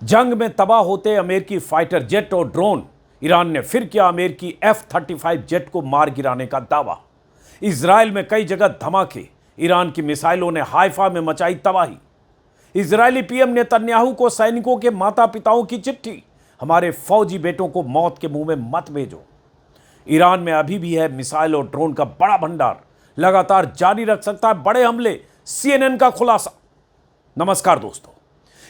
जंग में तबाह होते अमेरिकी फाइटर जेट और ड्रोन, ईरान ने फिर किया अमेरिकी F-35 जेट को मार गिराने का दावा। इजराइल में कई जगह धमाके, ईरान की मिसाइलों ने हाइफा में मचाई तबाही। इजरायली पीएम नेतन्याहू को सैनिकों के माता पिताओं की चिट्ठी, हमारे फौजी बेटों को मौत के मुंह में मत भेजो। ईरान में अभी भी है मिसाइल और ड्रोन का बड़ा भंडार, लगातार जारी रख सकता है बड़े हमले, CNN का खुलासा। नमस्कार दोस्तों,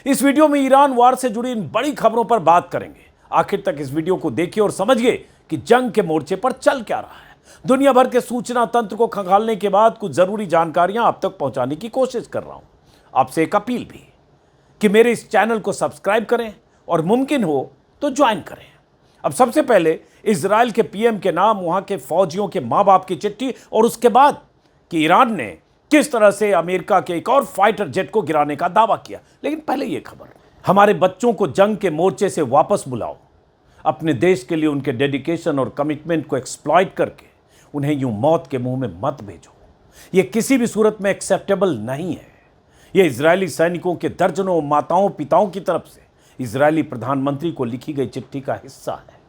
इस वीडियो में ईरान वार से जुड़ी इन बड़ी खबरों पर बात करेंगे। आखिर तक इस वीडियो को देखिए और समझिए कि जंग के मोर्चे पर चल क्या रहा है। दुनिया भर के सूचना तंत्र को खंगालने के बाद कुछ जरूरी जानकारियां आप तक पहुंचाने की कोशिश कर रहा हूं। आपसे एक अपील भी कि मेरे इस चैनल को सब्सक्राइब करें और मुमकिन हो तो ज्वाइन करें। अब सबसे पहले इजराइल के पीएम के नाम वहां के फौजियों के मां बाप की चिट्ठी, और उसके बाद कि ईरान ने किस तरह से अमेरिका के एक और फाइटर जेट को गिराने का दावा किया। लेकिन पहले यह खबर, हमारे बच्चों को जंग के मोर्चे से वापस बुलाओ। अपने देश के लिए उनके डेडिकेशन और कमिटमेंट को एक्सप्लॉइट करके उन्हें यूं मौत के मुंह में मत भेजो। यह किसी भी सूरत में एक्सेप्टेबल नहीं है। यह इजरायली सैनिकों के दर्जनों माताओं पिताओं की तरफ से इजरायली प्रधानमंत्री को लिखी गई चिट्ठी का हिस्सा है,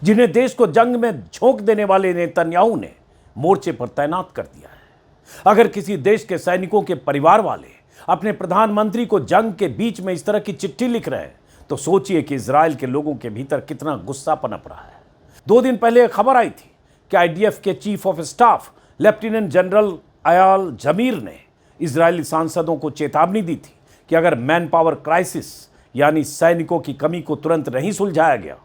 जिन्हें देश को जंग में झोंक देने वाले नेतन्याहू ने मोर्चे पर तैनात कर दिया है। अगर किसी देश के सैनिकों के परिवार वाले अपने प्रधानमंत्री को जंग के बीच में इस तरह की चिट्ठी लिख रहे हैं तो सोचिए कि इजराइल के लोगों के भीतर कितना गुस्सा पनप रहा है। 2 दिन पहले एक खबर आई थी कि IDF के chief of staff lieutenant general Eyal Zamir ने इजरायली सांसदों को चेतावनी दी थी कि अगर मैन पावर क्राइसिस यानी सैनिकों की कमी को तुरंत नहीं सुलझाया गया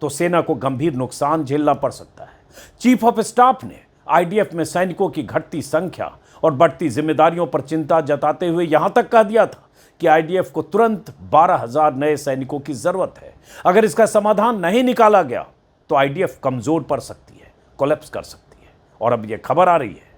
तो सेना को गंभीर नुकसान झेलना पड़ सकता है। चीफ ऑफ स्टाफ ने IDF में सैनिकों की घटती संख्या और बढ़ती जिम्मेदारियों पर चिंता जताते हुए यहां तक कह दिया था कि IDF को तुरंत 12,000 नए सैनिकों की जरूरत है। अगर इसका समाधान नहीं निकाला गया तो IDF कमजोर पड़ सकती है, कोलैप्स कर सकती है। और अब यह खबर आ रही है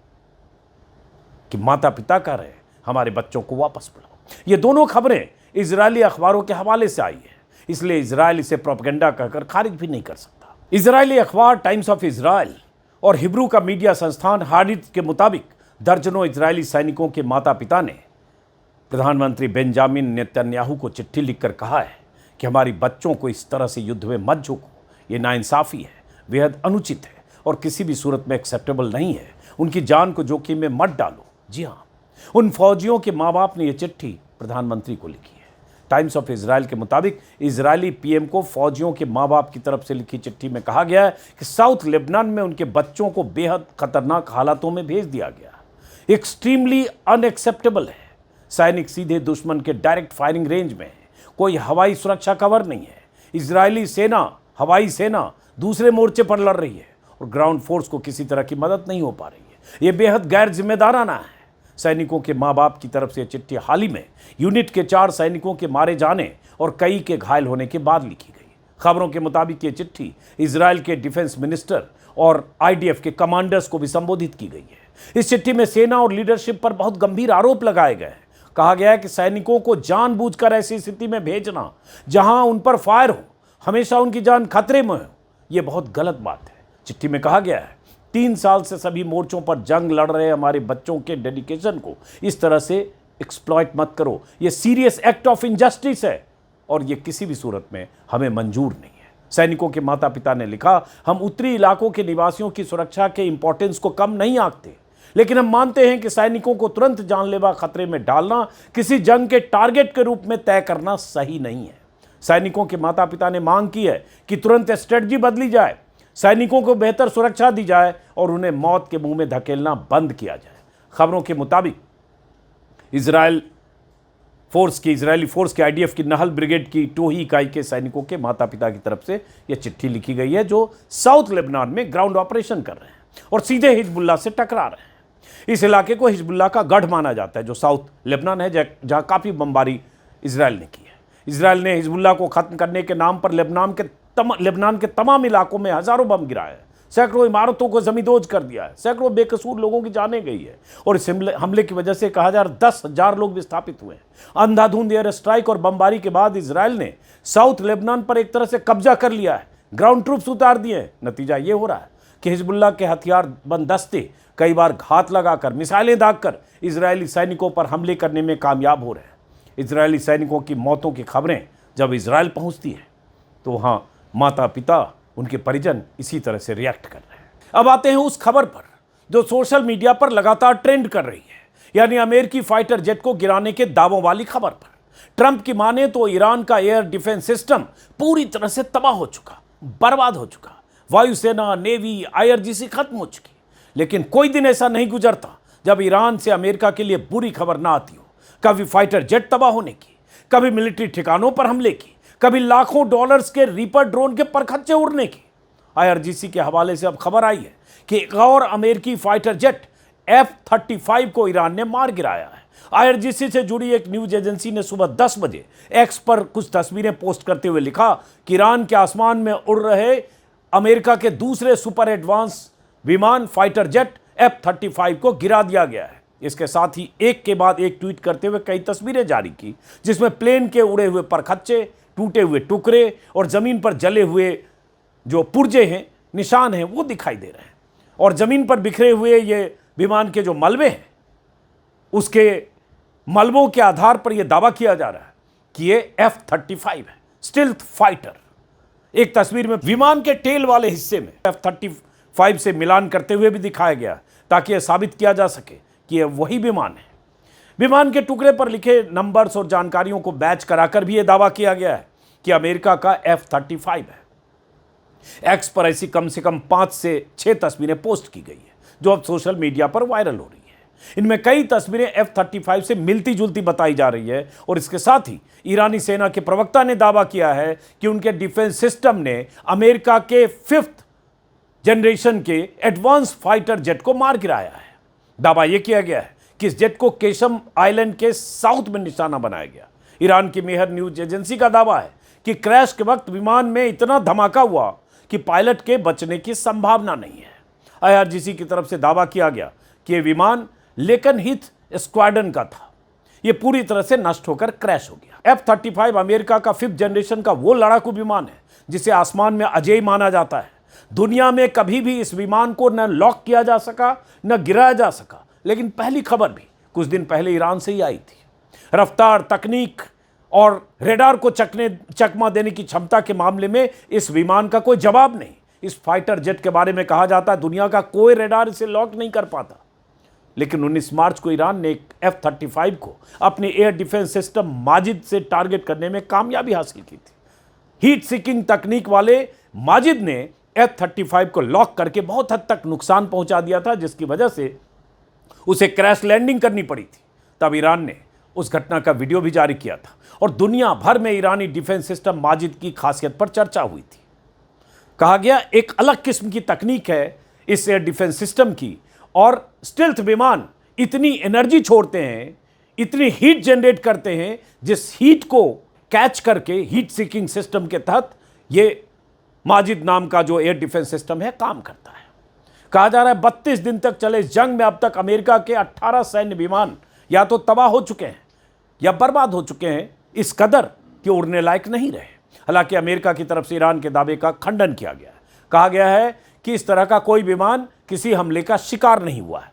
कि माता पिता कह रहे हैं हमारे बच्चों को वापस बुलाओ। ये दोनों खबरें इजरायली अखबारों के हवाले से आई है, इसलिए इजराइल इसे प्रोपेगेंडा कहकर खारिज भी नहीं कर सकता। इजरायली अखबार टाइम्स ऑफ इजराइल और हिब्रू का मीडिया संस्थान हाडिथ के मुताबिक दर्जनों इजरायली सैनिकों के माता पिता ने प्रधानमंत्री बेंजामिन नेतन्याहू को चिट्ठी लिखकर कहा है कि हमारी बच्चों को इस तरह से युद्ध में मत झोंको। ये नाइंसाफी है, बेहद अनुचित है और किसी भी सूरत में एक्सेप्टेबल नहीं है। उनकी जान को जोखिम में मत डालो। जी हाँ, उन फौजियों के माँ बाप ने यह चिट्ठी प्रधानमंत्री को लिखी है। टाइम्स ऑफ इजराइल के मुताबिक इजरायली पीएम को फौजियों के मां बाप की तरफ से लिखी चिट्ठी में कहा गया है कि साउथ लेबनान में उनके बच्चों को बेहद खतरनाक हालातों में भेज दिया गया। एक्सट्रीमली अनएक्सेप्टेबल है। सैनिक सीधे दुश्मन के डायरेक्ट फायरिंग रेंज में है, कोई हवाई सुरक्षा कवर नहीं है। इजरायली सेना, हवाई सेना दूसरे मोर्चे पर लड़ रही है और ग्राउंड फोर्स को किसी तरह की मदद नहीं हो पा रही है। यह बेहद गैर जिम्मेदाराना है। सैनिकों के मां बाप की तरफ से चिट्ठी हाल ही में यूनिट के 4 सैनिकों के मारे जाने और कई के घायल होने के बाद लिखी गई। खबरों के मुताबिक ये चिट्ठी इजराइल के डिफेंस मिनिस्टर और IDF के कमांडर्स को भी संबोधित की गई है। इस चिट्ठी में सेना और लीडरशिप पर बहुत गंभीर आरोप लगाए गए हैं। कहा गया है कि सैनिकों को जानबूझकर ऐसी स्थिति में भेजना जहां उन पर फायर हो, हमेशा उनकी जान खतरे में हो, यह बहुत गलत बात है। चिट्ठी में कहा गया है 3 साल से सभी मोर्चों पर जंग लड़ रहे हमारे बच्चों के डेडिकेशन को इस तरह से एक्सप्लॉइट मत करो। यह सीरियस एक्ट ऑफ इनजस्टिस है और यह किसी भी सूरत में हमें मंजूर नहीं है। सैनिकों के माता पिता ने लिखा, हम उत्तरी इलाकों के निवासियों की सुरक्षा के इंपॉर्टेंस को कम नहीं आंकते, लेकिन हम मानते हैं कि सैनिकों को तुरंत जानलेवा खतरे में डालना, किसी जंग के टारगेट के रूप में तय करना सही नहीं है। सैनिकों के माता पिता ने मांग की है कि तुरंत स्ट्रेटजी बदली जाए, सैनिकों को बेहतर सुरक्षा दी जाए और उन्हें मौत के मुंह में धकेलना बंद किया जाए। खबरों के मुताबिक इजरायली फोर्स के IDF की नहल ब्रिगेड की टोही इकाई के सैनिकों के माता पिता की तरफ से यह चिट्ठी लिखी गई है, जो साउथ लेबनान में ग्राउंड ऑपरेशन कर रहे हैं और सीधे हिजबुल्लाह से टकरा रहे हैं। इस इलाके को हिजबुल्लाह का गढ़ माना जाता है, जो साउथ लेबनान है, जहां काफी बमबारी इजराइल ने की है। इजराइल ने हिजबुल्लाह को खत्म करने के नाम पर लेबनान के तमाम इलाकों में हजारों बम गिराए हैं, सैकड़ों इमारतों को जमींदोज कर दिया है, सैकड़ों बेकसूर लोगों की जानें गई है और इस हमले की वजह से कहा जा रहा 10,000 लोग विस्थापित हुए हैं। अंधाधुंध एयर स्ट्राइक और बमबारी के बाद इजराइल ने साउथ लेबनान पर एक तरह से कब्जा कर लिया है, ग्राउंड ट्रूप्स उतार दिए हैं। नतीजा ये हो रहा है कि हिजबुल्लाह के हथियारबंद दस्ते कई बार घात लगाकर, मिसाइलें दागकर इजरायली सैनिकों पर हमले करने में कामयाब हो रहे हैं। इजरायली सैनिकों की मौतों की खबरें जब इजराइल पहुंचती है तो वहां माता पिता, उनके परिजन इसी तरह से रिएक्ट कर रहे हैं। अब आते हैं उस खबर पर जो सोशल मीडिया पर लगातार ट्रेंड कर रही है, यानी अमेरिकी फाइटर जेट को गिराने के दावों वाली खबर पर। ट्रंप की माने तो ईरान का एयर डिफेंस सिस्टम पूरी तरह से तबाह हो चुका, बर्बाद हो चुका। वायुसेना, नेवी, आईआरजीसी खत्म हो चुकी। लेकिन कोई दिन ऐसा नहीं गुजरता जब ईरान से अमेरिका के लिए बुरी खबर ना आती हो। कभी फाइटर जेट तबाह होने की, कभी मिलिट्री ठिकानों पर हमले की, कभी लाखों डॉलर्स के रीपर ड्रोन के परखच्चे उड़ने की। आईआरजीसी के हवाले से अब खबर आई है कि एक और अमेरिकी फाइटर जेट F-35 को ईरान ने मार गिराया है। आईआरजीसी से जुड़ी एक न्यूज एजेंसी ने सुबह 10 बजे एक्स पर कुछ तस्वीरें पोस्ट करते हुए लिखा कि ईरान के आसमान में उड़ रहे अमेरिका के दूसरे सुपर एडवांस विमान फाइटर जेट F-35 को गिरा दिया गया है। इसके साथ ही एक के बाद एक ट्वीट करते हुए कई तस्वीरें जारी की, जिसमें प्लेन के उड़े हुए परखच्चे, टूटे हुए टुकड़े और जमीन पर जले हुए जो पुर्जे हैं, निशान हैं, वो दिखाई दे रहे हैं। और जमीन पर बिखरे हुए ये विमान के जो मलबे हैं, उसके मलबों के आधार पर यह दावा किया जा रहा है कि ये F-35 है, स्टिल्थ फाइटर। एक तस्वीर में विमान के टेल वाले हिस्से में F-35 से मिलान करते हुए भी दिखाया गया, ताकि यह साबित किया जा सके कि यह वही विमान है। विमान के टुकड़े पर लिखे नंबर्स और जानकारियों को मैच कराकर भी यह दावा किया गया है कि अमेरिका का F-35 है। एक्स पर ऐसी कम से कम 5 से 6 तस्वीरें पोस्ट की गई है, जो अब सोशल मीडिया पर वायरल हो रही है। इनमें कई तस्वीरें F-35 से मिलती जुलती बताई जा रही है। और इसके साथ ही ईरानी सेना के प्रवक्ता ने दावा किया है कि उनके डिफेंस सिस्टम ने अमेरिका के 5th जनरेशन के एडवांस फाइटर जेट को मार गिराया है। दावा यह किया गया है कि इस जेट को केशम आइलैंड के साउथ में निशाना बनाया गया। ईरान की मेहर न्यूज एजेंसी का दावा है कि क्रैश के वक्त विमान में इतना धमाका हुआ कि पायलट के बचने की संभावना नहीं है। आईआरजीसी की तरफ से दावा किया गया कि यह विमान लेकन हीथ स्क्वाड्रन का था। यह पूरी तरह से नष्ट होकर क्रैश हो गया। F-35 अमेरिका का 5th जनरेशन का वो लड़ाकू विमान है जिसे आसमान में अजेय माना जाता है। दुनिया में कभी भी इस विमान को न लॉक किया जा सका, न गिराया जा सका। लेकिन पहली खबर भी कुछ दिन पहले ईरान से ही आई थी। रफ्तार, तकनीक और रेडार को चकमा देने की क्षमता के मामले में इस विमान का कोई जवाब नहीं। इस फाइटर जेट के बारे में कहा जाता है दुनिया का कोई रेडार इसे लॉक नहीं कर पाता। लेकिन 19 मार्च को ईरान ने F-35 को अपने एयर डिफेंस सिस्टम माजिद से टारगेट करने में कामयाबी हासिल की थी। हीट सीकिंग तकनीक वाले माजिद ने F-35 को लॉक करके बहुत हद तक नुकसान पहुंचा दिया था, जिसकी वजह से उसे क्रैश लैंडिंग करनी पड़ी थी। तब ईरान ने उस घटना का वीडियो भी जारी किया था और दुनिया भर में ईरानी डिफेंस सिस्टम माजिद की खासियत पर चर्चा हुई थी। कहा गया एक अलग किस्म की तकनीक है इस एयर डिफेंस सिस्टम की, और स्टिल्थ विमान इतनी एनर्जी छोड़ते हैं, इतनी हीट जनरेट करते हैं, जिस हीट को कैच करके हीट सीकिंग सिस्टम के तहत ये माजिद नाम का जो एयर डिफेंस सिस्टम है काम करता है। कहा जा रहा है 32 दिन तक चले इस जंग में अब तक अमेरिका के 18 सैन्य विमान या तो तबाह हो चुके हैं या बर्बाद हो चुके हैं, इस कदर कि उड़ने लायक नहीं रहे। हालांकि अमेरिका की तरफ से ईरान के दावे का खंडन किया गया है। कहा गया है कि इस तरह का कोई विमान किसी हमले का शिकार नहीं हुआ है।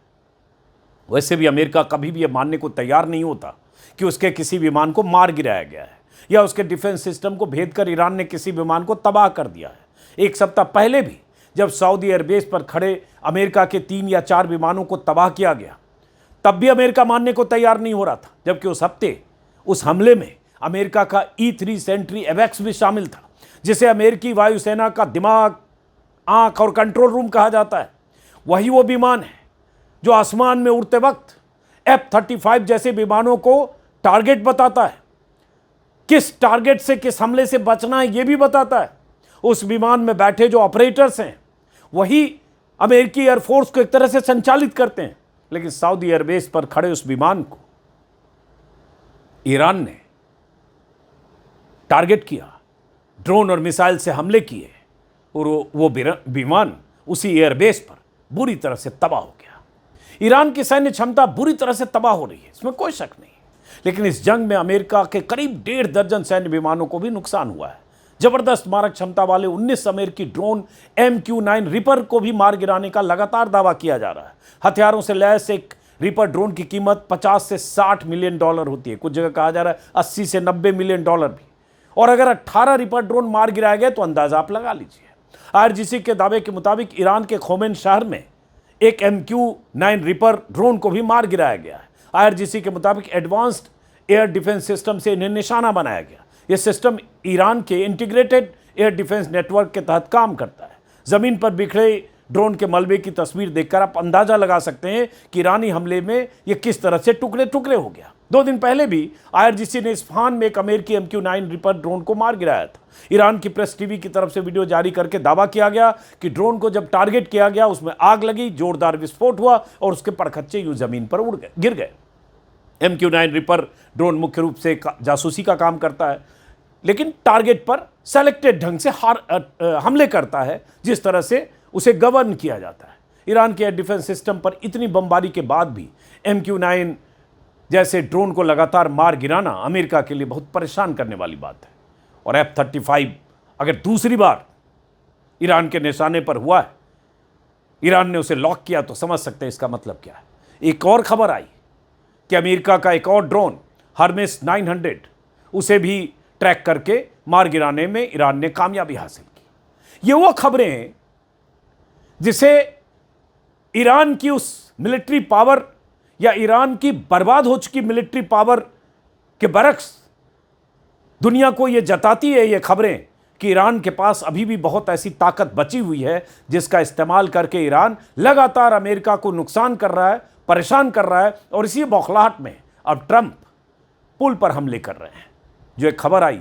वैसे भी अमेरिका कभी भी यह मानने को तैयार नहीं होता कि उसके किसी विमान को मार गिराया गया है या उसके डिफेंस सिस्टम को भेदकर ईरान ने किसी विमान को तबाह कर दिया है। एक सप्ताह पहले भी जब सऊदी एयरबेस पर खड़े अमेरिका के 3 या 4 विमानों को तबाह किया गया, तब भी अमेरिका मानने को तैयार नहीं हो रहा था, जबकि उस हफ्ते उस हमले में अमेरिका का E-3 सेंट्री एवेक्स भी शामिल था, जिसे अमेरिकी वायुसेना का दिमाग, आंख और कंट्रोल रूम कहा जाता है। वही वो विमान है जो आसमान में उड़ते वक्त F-35 जैसे विमानों को टारगेट बताता है, किस टारगेट से किस हमले से बचना है यह भी बताता है। उस विमान में बैठे जो ऑपरेटर्स हैं वही अमेरिकी एयरफोर्स को एक तरह से संचालित करते हैं। लेकिन सऊदी एयरबेस पर खड़े उस विमान को ईरान ने टारगेट किया, ड्रोन और मिसाइल से हमले किए और वो विमान उसी एयरबेस पर बुरी तरह से तबाह हो गया। ईरान की सैन्य क्षमता बुरी तरह से तबाह हो रही है, इसमें कोई शक नहीं। लेकिन इस जंग में अमेरिका के करीब 1.5 दर्जन सैन्य विमानों को भी नुकसान हुआ है। जबरदस्त मारक क्षमता वाले 19 अमेरिकी ड्रोन MQ-9 रिपर को भी मार गिराने का लगातार दावा किया जा रहा है। हथियारों से लैस एक रिपर ड्रोन की कीमत $50 से $60 मिलियन होती है। कुछ जगह कहा जा रहा है $80 से $90 मिलियन भी। और अगर 18 रिपर ड्रोन मार गिराए गए तो अंदाजा आप लगा लीजिए। IRGC के दावे के मुताबिक ईरान के खोमेन शहर में एक MQ-9 रिपर ड्रोन को भी मार गिराया गया है। IRGC के मुताबिक एडवांस्ड एयर डिफेंस सिस्टम से इन्हें निशाना बनाया गया। यह सिस्टम ईरान के इंटीग्रेटेड एयर डिफेंस नेटवर्क के तहत काम करता है। जमीन पर बिखरे ड्रोन के मलबे की तस्वीर देखकर आप अंदाजा लगा सकते हैं कि ईरानी हमले में यह किस तरह से टुकड़े टुकड़े हो गया। 2 दिन पहले भी IRGC ने इस्फहान में एक अमेरिकी MQ-9 रिपर ड्रोन को मार गिराया था। ईरान की प्रेस टीवी की तरफ से वीडियो जारी करके दावा किया गया कि ड्रोन को जब टारगेट किया गया उसमें आग लगी, जोरदार विस्फोट हुआ और उसके परखच्चे यूं जमीन पर गिर गए। MQ-9 रिपर ड्रोन मुख्य रूप से जासूसी का काम करता है, लेकिन टारगेट पर सेलेक्टेड ढंग से हमले करता है, जिस तरह से उसे गवर्न किया जाता है। ईरान के एयर डिफेंस सिस्टम पर इतनी बमबारी के बाद भी MQ-9 जैसे ड्रोन को लगातार मार गिराना अमेरिका के लिए बहुत परेशान करने वाली बात है। और F-35 अगर दूसरी बार ईरान के निशाने पर हुआ है, ईरान ने उसे लॉक किया, तो समझ सकते हैं इसका मतलब क्या है। एक और खबर आई कि अमेरिका का एक और ड्रोन हर्मेस 900 उसे भी ट्रैक करके मार गिराने में ईरान ने कामयाबी हासिल की। ये वो खबरें हैं जिसे ईरान की उस मिलिट्री पावर या ईरान की बर्बाद हो चुकी मिलिट्री पावर के बरक्स दुनिया को ये जताती है, ये खबरें, कि ईरान के पास अभी भी बहुत ऐसी ताकत बची हुई है जिसका इस्तेमाल करके ईरान लगातार अमेरिका को नुकसान कर रहा है, परेशान कर रहा है। और इसी बौखलाहट में अब ट्रंप पुल पर हमले कर रहे हैं। जो एक खबर आई,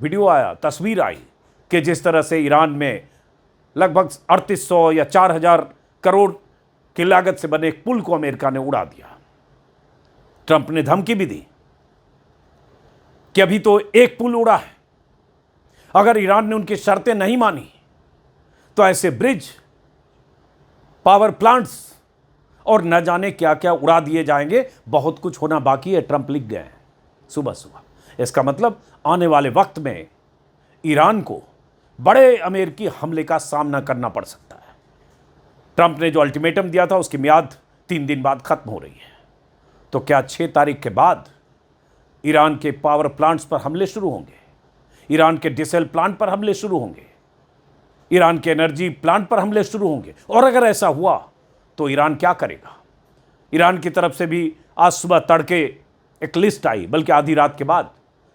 वीडियो आया, तस्वीर आई कि जिस तरह से ईरान में लगभग 3800 या 4000 करोड़ की लागत से बने एक पुल को अमेरिका ने उड़ा दिया। ट्रंप ने धमकी भी दी कि अभी तो एक पुल उड़ा है, अगर ईरान ने उनकी शर्तें नहीं मानी तो ऐसे ब्रिज, पावर प्लांट्स और न जाने क्या क्या उड़ा दिए जाएंगे, बहुत कुछ होना बाकी है, ट्रंप लिख गए हैं सुबह सुबह। इसका मतलब आने वाले वक्त में ईरान को बड़े अमेरिकी हमले का सामना करना पड़ सकता है। ट्रंप ने जो अल्टीमेटम दिया था उसकी मियाद 3 दिन बाद खत्म हो रही है। तो क्या 6 तारीख के बाद ईरान के पावर प्लांट्स पर हमले शुरू होंगे? ईरान के डीजल प्लांट पर हमले शुरू होंगे? ईरान के एनर्जी प्लांट पर हमले शुरू होंगे? और अगर ऐसा हुआ तो ईरान क्या करेगा? ईरान की तरफ से भी आज सुबह तड़के एक लिस्ट आई, बल्कि आधी रात के बाद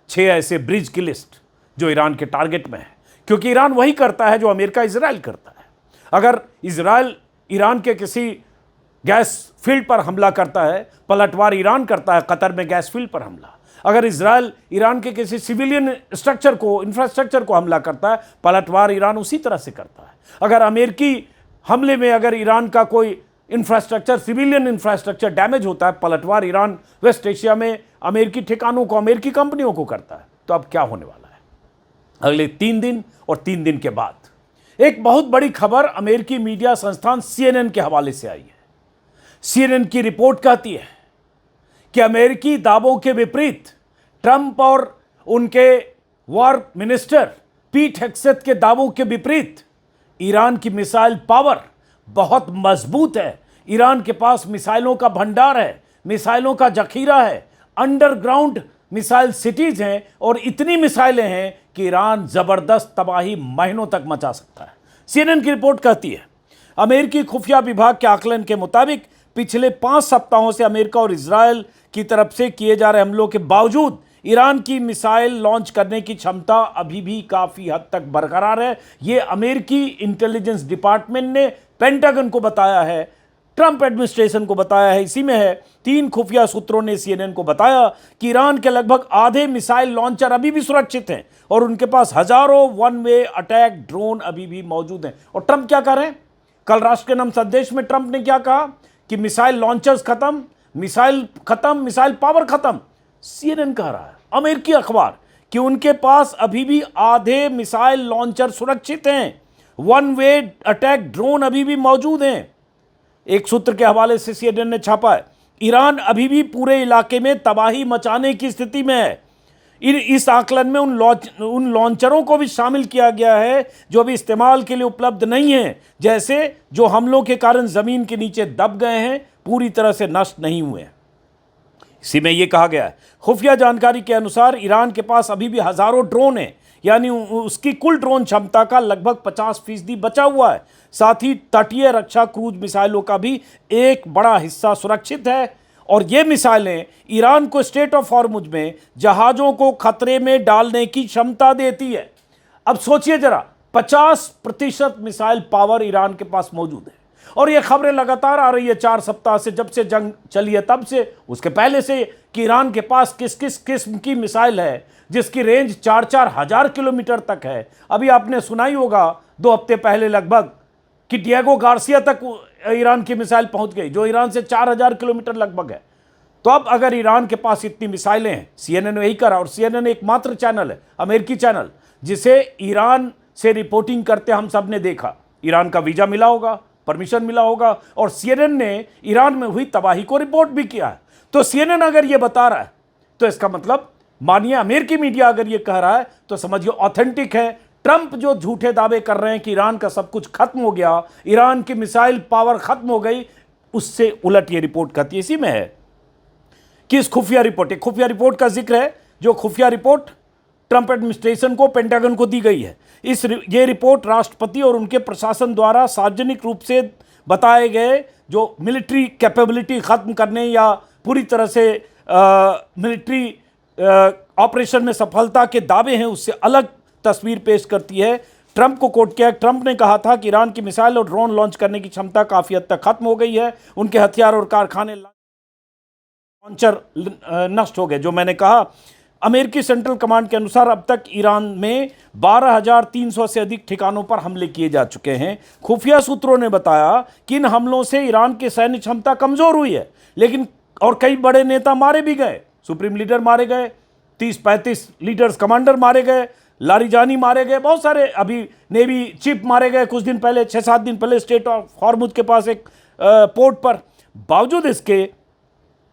6 ऐसे ब्रिज की लिस्ट जो ईरान के टारगेट में है, क्योंकि ईरान वही करता है जो अमेरिका इजराइल करता है। अगर इजराइल ईरान के किसी गैस फील्ड पर हमला करता है, पलटवार ईरान करता है कतर में गैस फील्ड पर हमला। अगर इजराइल ईरान के किसी सिविलियन स्ट्रक्चर को, इंफ्रास्ट्रक्चर को हमला करता है, पलटवार ईरान उसी तरह से करता है। अगर अमेरिकी हमले में अगर ईरान का कोई इंफ्रास्ट्रक्चर, सिविलियन इंफ्रास्ट्रक्चर डैमेज होता है, पलटवार ईरान वेस्ट एशिया में अमेरिकी ठिकानों को, अमेरिकी कंपनियों को करता है। तो अब क्या होने वाला है अगले 3 दिन और 3 दिन के बाद? एक बहुत बड़ी खबर अमेरिकी मीडिया संस्थान CNN के हवाले से आई है। CNN की रिपोर्ट कहती है कि अमेरिकी दावों के विपरीत ट्रंप और उनके वॉर मिनिस्टर पीट हेग्सेथ के दावों के विपरीत ईरान की मिसाइल पावर बहुत मजबूत है। ईरान के पास मिसाइलों का भंडार है, मिसाइलों का जखीरा है, अंडरग्राउंड मिसाइल सिटीज हैं और इतनी मिसाइलें हैं कि ईरान जबरदस्त तबाही महीनों तक मचा सकता है। CNN की रिपोर्ट कहती है अमेरिकी खुफिया विभाग के आकलन के मुताबिक पिछले 5 सप्ताहों से अमेरिका और इजरायल की तरफ से किए जा रहे हमलों के बावजूद ईरान की मिसाइल लॉन्च करने की क्षमता अभी भी काफ़ी हद तक बरकरार है। ये अमेरिकी इंटेलिजेंस डिपार्टमेंट ने पेंटागन को बताया है, ट्रंप एडमिनिस्ट्रेशन को बताया है। इसी में है 3 खुफिया सूत्रों ने CNN को बताया कि ईरान के लगभग आधे मिसाइल लॉन्चर अभी भी सुरक्षित हैं और उनके पास हजारों वन वे अटैक ड्रोन अभी भी मौजूद हैं। और ट्रंप क्या कर रहे हैं? कल राष्ट्र के नाम संदेश में ट्रंप ने क्या कहा कि मिसाइल लॉन्चर्स खत्म, मिसाइल खत्म, मिसाइल पावर खत्म। CNN कह रहा है, अमेरिकी अखबार, कि उनके पास अभी भी आधे मिसाइल लॉन्चर सुरक्षित हैं, वन वे अटैक ड्रोन अभी भी मौजूद हैं। एक सूत्र के हवाले से CNN ने छापा है ईरान अभी भी पूरे इलाके में तबाही मचाने की स्थिति में है। इस आकलन में उन लॉन्चरों को भी शामिल किया गया है जो अभी इस्तेमाल के लिए उपलब्ध नहीं हैं, जैसे जो हमलों के कारण जमीन के नीचे दब गए हैं, पूरी तरह से नष्ट नहीं हुए हैं। इसी में ये कहा गया है, खुफिया जानकारी के अनुसार ईरान के पास अभी भी हजारों ड्रोन हैं, यानी उसकी कुल ड्रोन क्षमता का लगभग 50% बचा हुआ है। साथ ही तटीय रक्षा क्रूज मिसाइलों का भी एक बड़ा हिस्सा सुरक्षित है और ये मिसाइलें ईरान को स्ट्रेट ऑफ हॉर्मुज में जहाज़ों को खतरे में डालने की क्षमता देती है। अब सोचिए जरा, 50% मिसाइल पावर ईरान के पास मौजूद है और ये खबरें लगातार आ रही है 4 सप्ताह से, जब से जंग चली है तब से, उसके पहले से, कि ईरान के पास किस किस किस्म की मिसाइल है जिसकी रेंज 4-4 हजार किलोमीटर तक है। अभी आपने सुना ही होगा 2 हफ्ते पहले लगभग कि डिएगो गार्सिया तक ईरान की मिसाइल पहुंच गई, जो ईरान से 4000 किलोमीटर लगभग है। तो अब अगर ईरान के पास इतनी मिसाइलें हैं, CNN ने यही करा, और CNN एकमात्र चैनल है, अमेरिकी चैनल, जिसे ईरान से रिपोर्टिंग करते हम सब ने देखा। ईरान का वीजा मिला होगा, परमिशन मिला होगा, और CNN ने ईरान में हुई तबाही को रिपोर्ट भी किया है। तो CNN अगर ये बता रहा है तो इसका मतलब, मानिए अमेरिकी मीडिया अगर ये कह रहा है तो समझिए ऑथेंटिक है। ट्रंप जो झूठे दावे कर रहे हैं कि ईरान का सब कुछ खत्म हो गया, ईरान की मिसाइल पावर खत्म हो गई, उससे उलट ये रिपोर्ट कहती है। इसी में है कि इस खुफिया रिपोर्ट का जिक्र है, जो खुफिया रिपोर्ट ट्रंप एडमिनिस्ट्रेशन को, पेंटागन को दी गई है। ये रिपोर्ट राष्ट्रपति और उनके प्रशासन द्वारा सार्वजनिक रूप से बताए गए जो मिलिट्री कैपेबिलिटी खत्म करने या पूरी तरह से मिलिट्री ऑपरेशन में सफलता के दावे हैं, उससे अलग तस्वीर पेश करती है। ट्रंप को कोट किया। ट्रंप ने कहा था कि ईरान की मिसाइल और ड्रोन लॉन्च करने की क्षमता काफी हद तक खत्म हो गई है, उनके हथियार और कारखाने लॉन्चर नष्ट हो गए। जो मैंने कहा, अमेरिकी सेंट्रल कमांड के अनुसार अब तक ईरान में 12,300 से अधिक ठिकानों पर हमले किए जा चुके हैं। खुफिया सूत्रों ने बताया कि इन हमलों से ईरान की सैन्य क्षमता कमजोर हुई है, लेकिन और कई बड़े नेता मारे भी गए, सुप्रीम लीडर मारे गए, 30-35 लीडर्स कमांडर मारे गए, लारिजानी मारे गए, बहुत सारे, अभी नेवी चीफ मारे गए कुछ दिन पहले, 6-7 दिन पहले, स्ट्रेट ऑफ हॉर्मुज के पास एक पोर्ट पर। बावजूद इसके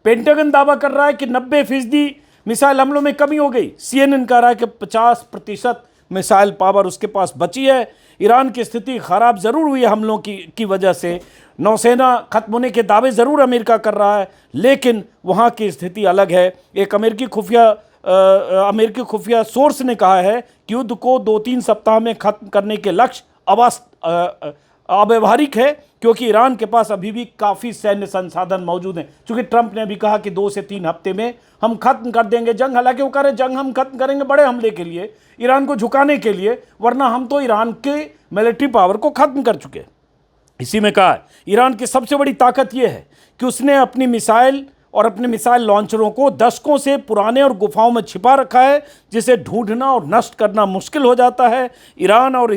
पेंटागन दावा कर रहा है कि 90% मिसाइल हमलों में कमी हो गई। CNN कह रहा है कि 50% मिसाइल पावर उसके पास बची है। ईरान की स्थिति खराब जरूर हुई है हमलों की वजह से। नौसेना खत्म होने के दावे जरूर अमेरिका कर रहा है, लेकिन वहाँ की स्थिति अलग है। एक अमेरिकी खुफिया सोर्स ने कहा है कि युद्ध को 2-3 सप्ताह में खत्म करने के लक्ष्य अव्यवहारिक है, क्योंकि ईरान के पास अभी भी काफ़ी सैन्य संसाधन मौजूद हैं। क्योंकि ट्रंप ने भी कहा कि 2 से 3 हफ्ते में हम खत्म कर देंगे जंग। हालांकि वो कह रहे जंग हम खत्म करेंगे बड़े हमले के लिए, ईरान को झुकाने के लिए, वरना हम तो ईरान के मिलिट्री पावर को खत्म कर चुके हैं। इसी में कहा, ईरान की सबसे बड़ी ताकत यह है कि उसने अपनी मिसाइल और अपने मिसाइल लॉन्चरों को दशकों से पुराने और गुफाओं में छिपा रखा है, जिसे ढूंढना और नष्ट करना मुश्किल हो जाता है। ईरान और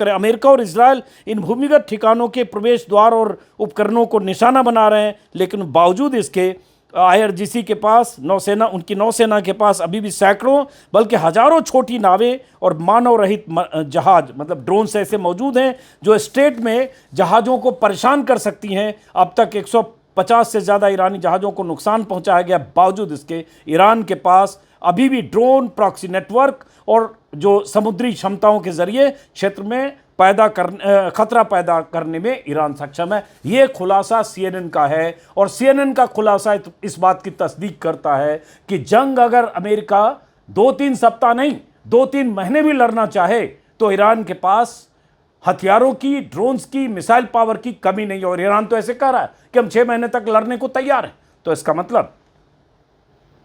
अमेरिका और इजराइल इन भूमिगत ठिकानों के प्रवेश द्वार और उपकरणों को निशाना बना रहे हैं, लेकिन बावजूद इसके IRGC के पास, उनकी नौसेना के पास अभी भी सैकड़ों बल्कि हजारों छोटी नावें और मानव रहित जहाज, मतलब ड्रोन से ऐसे मौजूद हैं जो स्ट्रेट में जहाज़ों को परेशान कर सकती हैं। अब तक 150 से ज़्यादा ईरानी जहाज़ों को नुकसान पहुंचाया गया। बावजूद इसके ईरान के पास अभी भी ड्रोन, प्रॉक्सी नेटवर्क और जो समुद्री क्षमताओं के जरिए क्षेत्र में खतरा पैदा करने में ईरान सक्षम है। ये खुलासा CNN का है, और CNN का खुलासा इस बात की तस्दीक करता है कि जंग अगर अमेरिका 2-3 सप्ताह नहीं 2-3 महीने भी लड़ना चाहे तो ईरान के पास हथियारों की, ड्रोन्स की, मिसाइल पावर की कमी नहीं है। और ईरान तो ऐसे कह रहा है कि हम 6 महीने तक लड़ने को तैयार हैं। तो इसका मतलब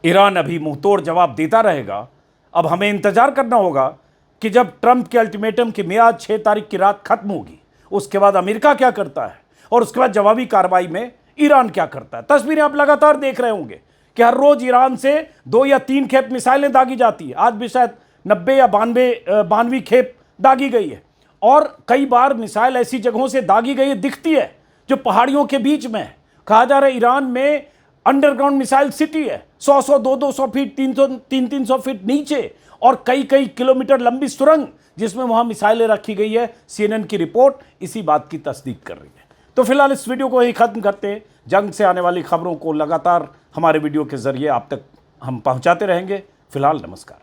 ईरान अभी मुंहतोड़ जवाब देता रहेगा। अब हमें इंतजार करना होगा कि जब ट्रंप के अल्टीमेटम की मियाद 6 तारीख की रात खत्म होगी, उसके बाद अमेरिका क्या करता है और उसके बाद जवाबी कार्रवाई में ईरान क्या करता है। तस्वीरें आप लगातार देख रहे होंगे कि हर रोज ईरान से 2 या 3 खेप मिसाइलें दागी जाती है। आज भी शायद 90 या 92 खेप दागी गई है, और कई बार मिसाइल ऐसी जगहों से दागी गई दिखती है जो पहाड़ियों के बीच में है। कहा जा रहा है ईरान में अंडरग्राउंड मिसाइल सिटी है, 100-100, 200-200 फीट, 300-300 फीट नीचे, और कई किलोमीटर लंबी सुरंग जिसमें वहां मिसाइलें रखी गई है। CNN की रिपोर्ट इसी बात की तस्दीक कर रही है। तो फिलहाल इस वीडियो को यही खत्म करते हैं। जंग से आने वाली खबरों को लगातार हमारे वीडियो के जरिए आप तक हम पहुंचाते रहेंगे। फिलहाल नमस्कार।